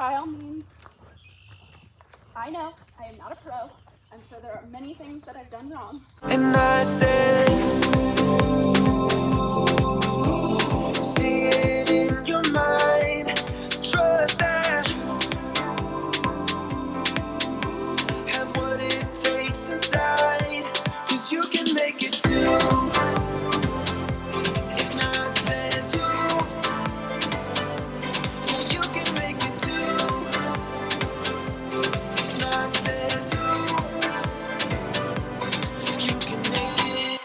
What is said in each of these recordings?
by all means, I know I am not a pro. I'm sure there are many things that I've done wrong. And I said, see it in your mind, trust that, have what it takes inside, 'cause you can make it too. If not says who, yeah, you can make it too. If not says who, you can make it.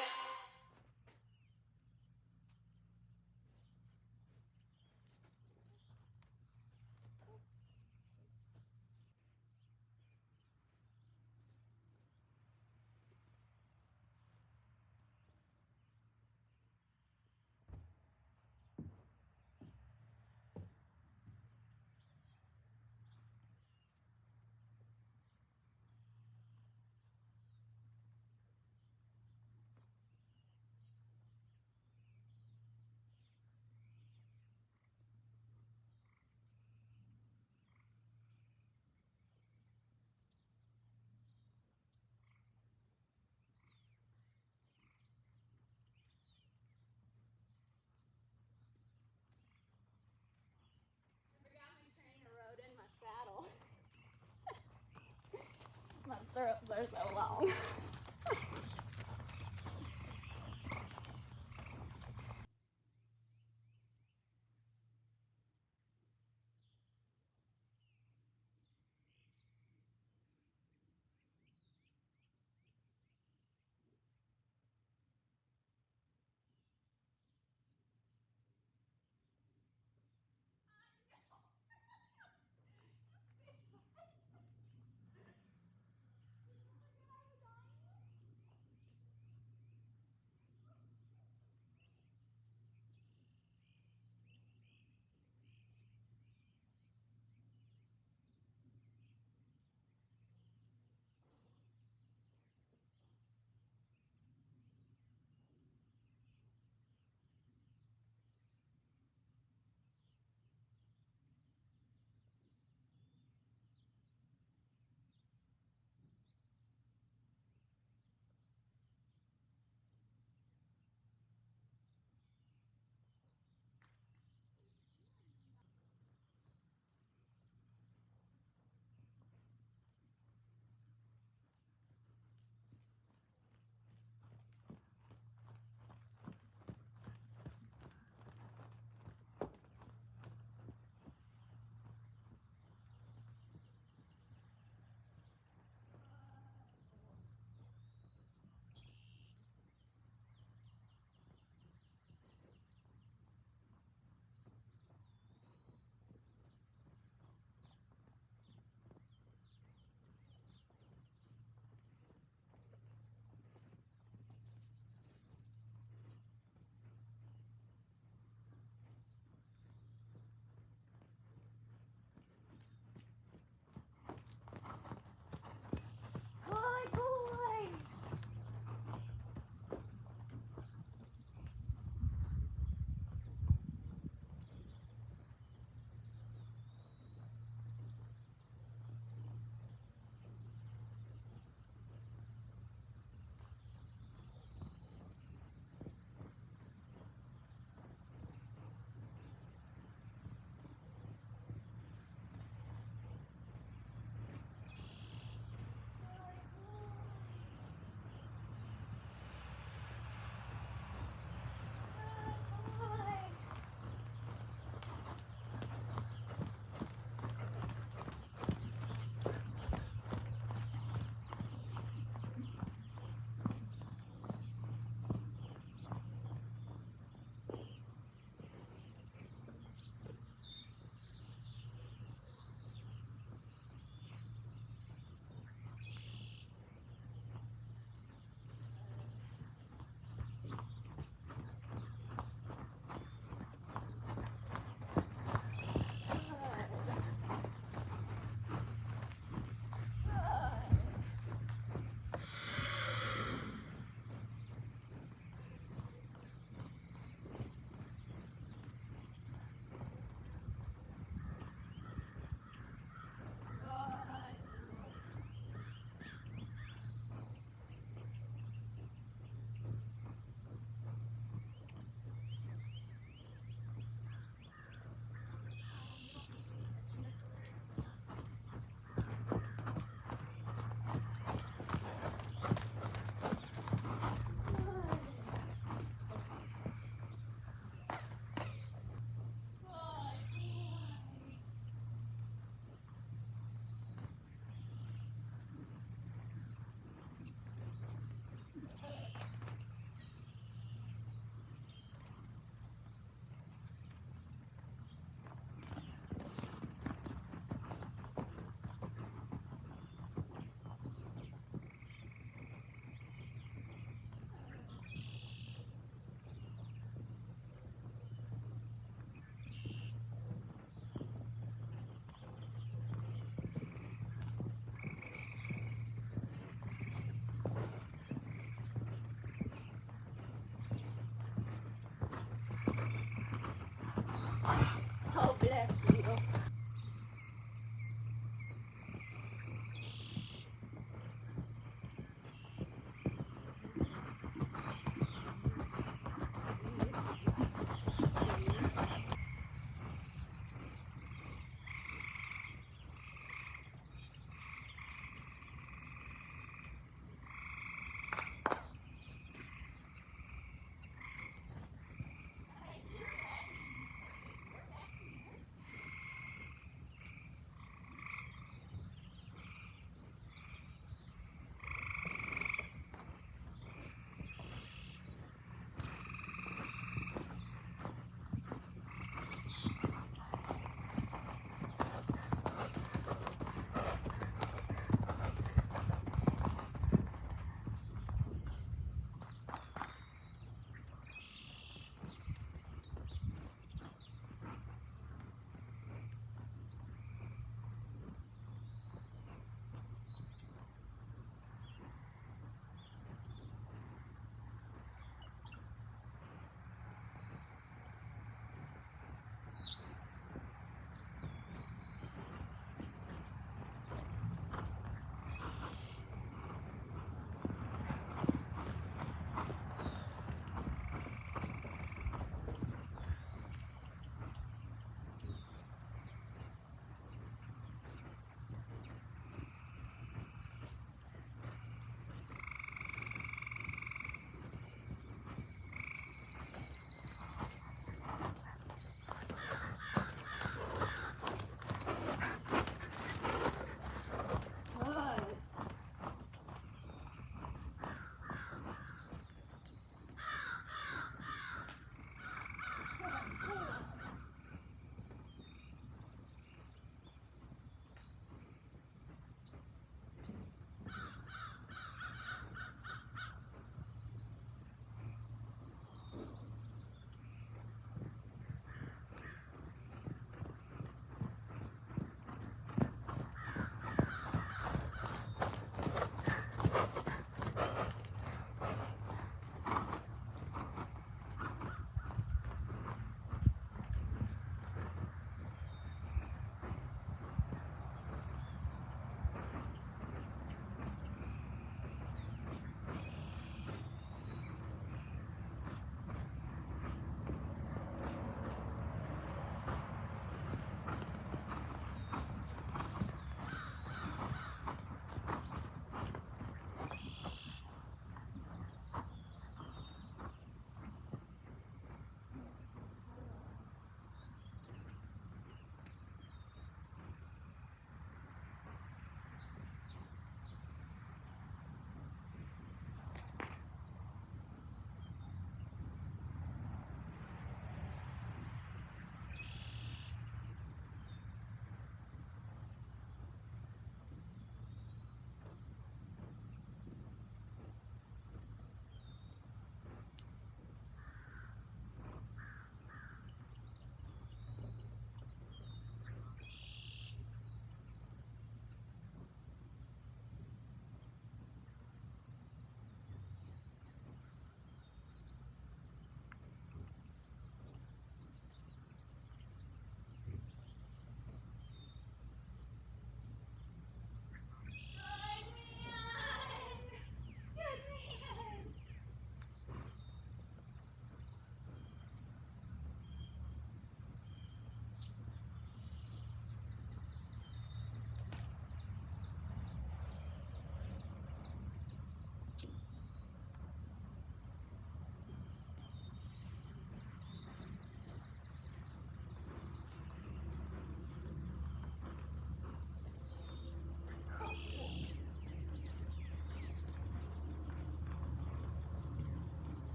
I forgot my trainer rode in my saddle. My stirrups are so long.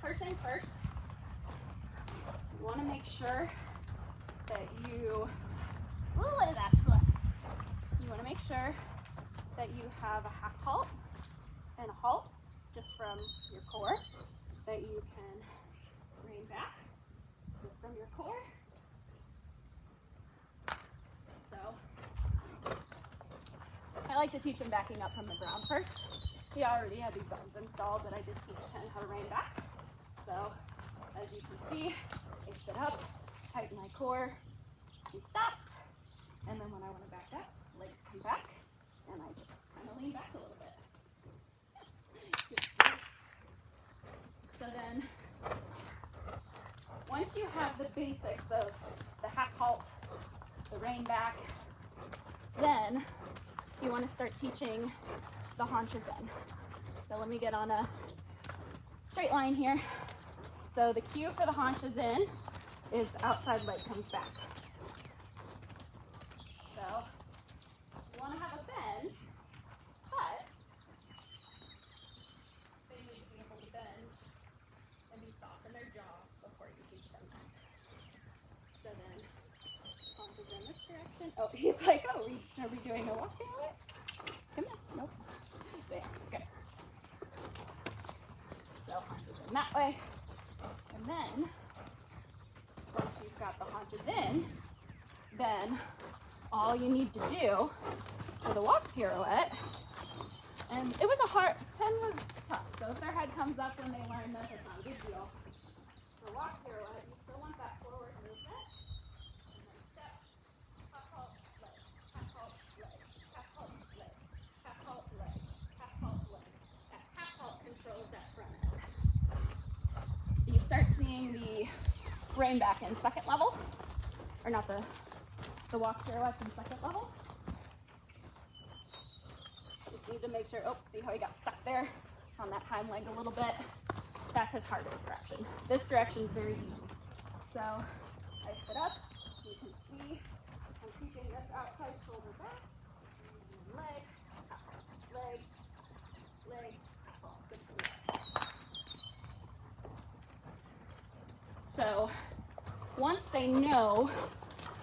first things first, you want to make sure that you, what is that? You want to make sure that you have a half halt and a halt just from your core, that you can rein back just from your core. So I like to teach him backing up from the ground first. He already had these bones installed, but I did teach him how to rein back. So as you can see, I sit up, tighten my core, he stops, and then when I want to back up, legs come back, and I just kind of lean back a little bit. So then, once you have the basics of the half halt, the rein back, then you want to start teaching the haunches in. So let me get on a straight line here. So the cue for the haunches in is the outside leg comes back. So you want to have a bend, but they need to be able to bend and be soft in their jaw before you teach them this. So then haunches in this direction. Oh, he's like, oh, are we doing a walk pirouette? Come on. Nope. There. Okay. So haunches in that way. And then, once you've got the haunches in, then all you need to do for the walk pirouette, and it was a hard, 10 was tough, so if their head comes up when they learn this, it's not a big deal. For walk pirouette, you still want that forward movement, and then step, half halt, leg, half halt, leg, half halt, leg, half halt, leg, half halt, leg. That half halt controls that front end. You start seeing the rein back in second level, or not the walk pirouette in second level. Just need to make sure, oh, see how he got stuck there on that hind leg a little bit. That's his hardest direction. This direction is very easy. So I sit up, you can see I'm keeping this outside shoulder back, and leg, leg, leg, good for me. So once they know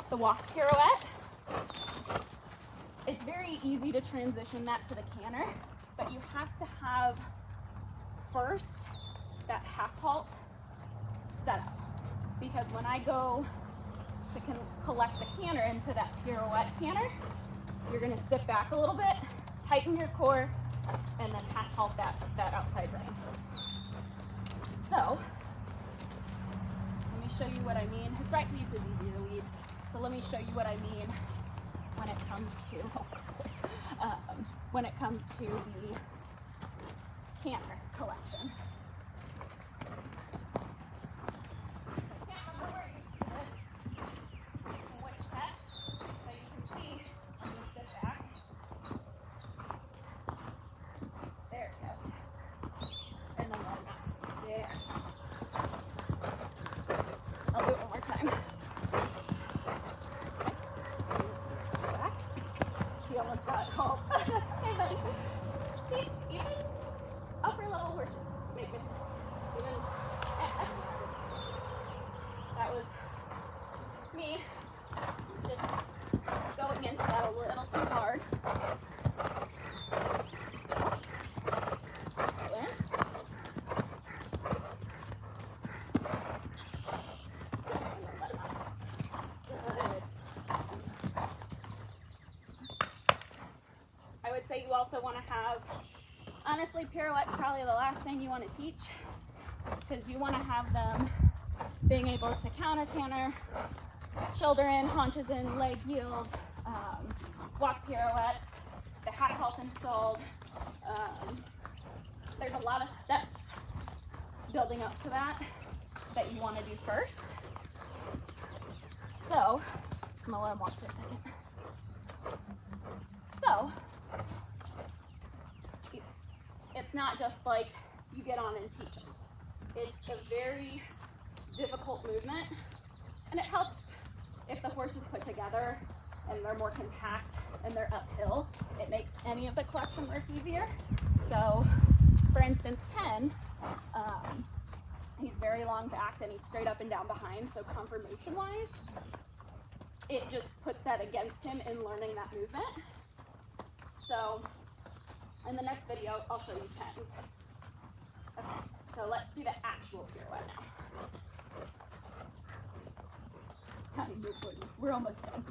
the walk pirouette, it's very easy to transition that to the canter, but you have to have first that half halt set up, because when I go to collect the canter into that pirouette canter, you're going to sit back a little bit, tighten your core, and then half halt that outside rein. So show you what I mean. His right lead is easy to lead, so let me show you what I mean when it comes to the canter collection. I can't remember where you see this in which test, but you can see I'm going to sit back. There it goes. And then let it out. There. I'll do it one more time. Back. He almost got called. Hey, buddy. See, even upper level horses make mistakes. Even that was me just going into that a little too hard. You also want to have, honestly, pirouette's probably the last thing you want to teach, because you want to have them being able to counter, shoulder in, haunches in, leg yield, walk pirouettes, the half halt installed. There's a lot of steps building up to that you want to do first. So, I'm going to let him walk for a second. So, it's not just like you get on and teach them. It's a very difficult movement, and it helps if the horse is put together and they're more compact and they're uphill. It makes any of the collection work easier. So, for instance, 10, very long back, then he's straight up and down behind. So conformation-wise, it just puts that against him in learning that movement. So in the next video, I'll show you tens. Okay, so let's do the actual pirouette now. We're almost done.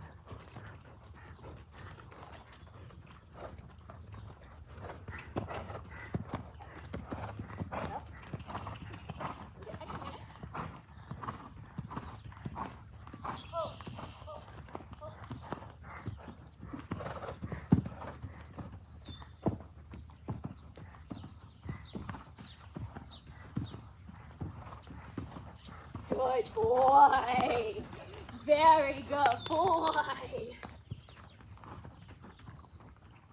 Good boy. Very good boy.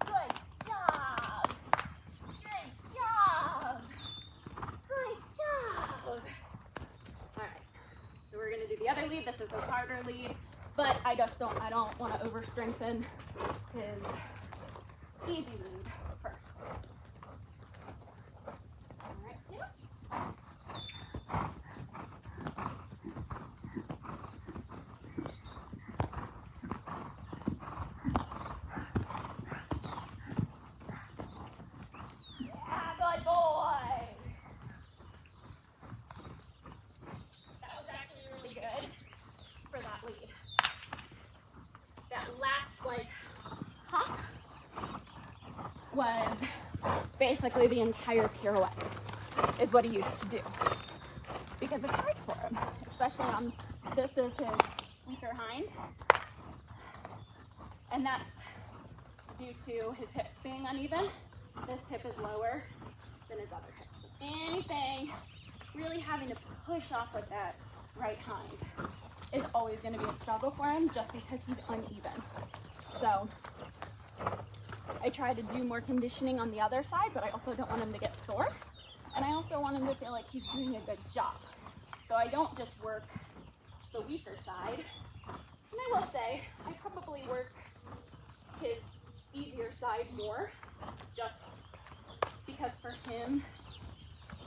Good job. Good job. Good job. All right. So we're going to do the other lead. This is a harder lead, but I don't want to over strengthen his easy lead first. All right. Yeah. Was basically the entire pirouette is what he used to do, because it's hard for him, especially on this is his weaker hind, and that's due to his hips being uneven. This hip is lower than his other hips. Anything really having to push off with that right hind is always going to be a struggle for him, just because he's uneven. So I try to do more conditioning on the other side, but I also don't want him to get sore. And I also want him to feel like he's doing a good job. So I don't just work the weaker side. And I will say, I probably work his easier side more, just because for him,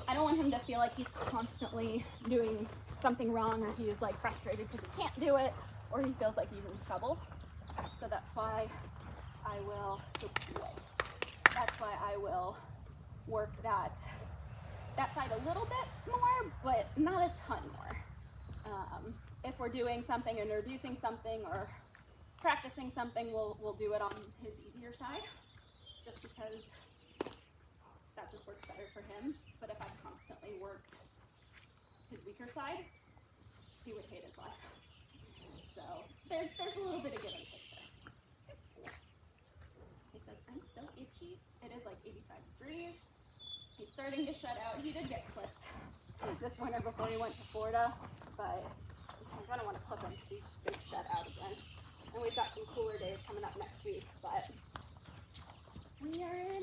I don't want him to feel like he's constantly doing something wrong, or he's like frustrated because he can't do it, or he feels like he's in trouble. So that's why I will work that side a little bit more, but not a ton more. If we're doing something, introducing something, or practicing something, we'll do it on his easier side, just because that just works better for him. But if I constantly worked his weaker side, he would hate his life. So there's a little bit of give and take there. He says, I'm so itchy. It is like 85 degrees. He's starting to shut out. He did get clipped this winter before he went to Florida, but I'm going to want to clip him because he's just going to shut out again. And we've got some cooler days coming up next week, but we are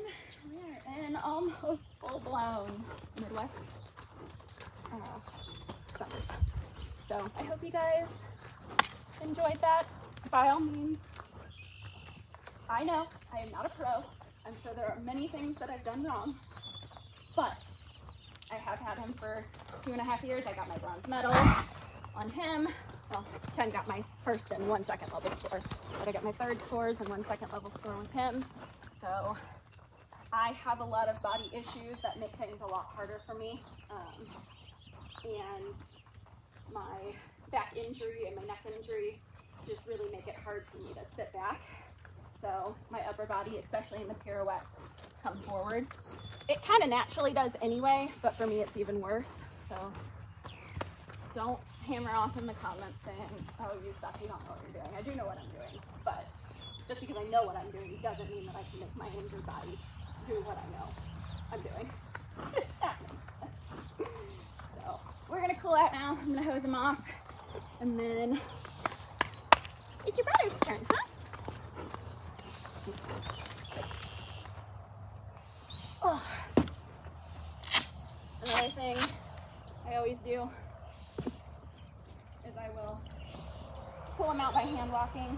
in almost full-blown Midwest summers. So I hope you guys enjoyed that. By all means, I know I am not a pro. I'm sure there are many things that I've done wrong, but I have had him for 2.5 years. I got my bronze medal on him. Well, 10 got my first and 1 second level score, but I got my third scores and 1 second level score with him. So I have a lot of body issues that make things a lot harder for me. And my back injury and my neck injury just really make it hard for me to sit back. So my upper body, especially in the pirouettes, come forward. It kind of naturally does anyway, but for me it's even worse. So don't hammer off in the comments saying, oh, you suck, you don't know what you're doing. I do know what I'm doing, but just because I know what I'm doing doesn't mean that I can make my injured body do what I know I'm doing. That makes sense. So we're gonna cool out now. I'm gonna hose him off, and then it's your brother's turn, huh? Oh. Another thing I always do is I will pull him out by hand walking